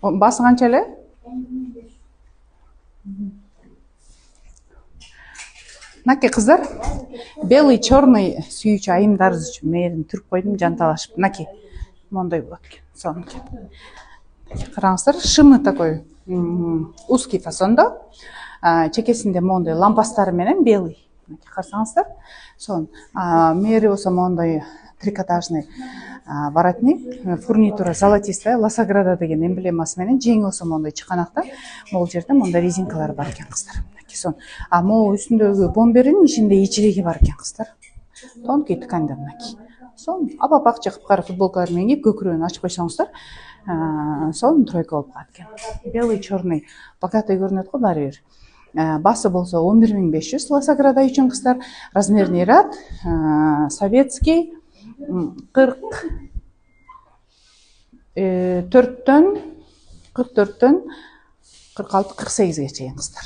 Басы қанша эле? Мынакей қыздар, белый, черный сүйүүчү айымдарыбыз үчүн мээрин түрүп койдум, жанталашып. Мынакей мондай болот экен. Сонуки. Караңыздар, шымы такой узкий фасондо. Чекесинде мондай лампастары менен белый. Карасаңыздар. Сон, мээри болсо мондай трикотажный воротник, фурнитура золотистая, Ласаграда деген эмблемасы менен, жеңи болсо мондай чыканакта. Могул жерде мондай резинкалар бар экен кыздар. Сон, могу үстүндөгү бомбердин ичинде ичиреги бар экен кыздар. Тонкий тканьда мынакей. Сон, апа-пакча кыпкара футболкалар менен кийип көкүрөгүн ачып койсоңуздар, сон тройка болуп калат экен. Белый, черный, богатый көрүнөт го баары бир. Басы болсо 11500 Ласаграда үчүн кыздар. Размерный ряд советский 44-төн 46-48-ге чейин кыздар.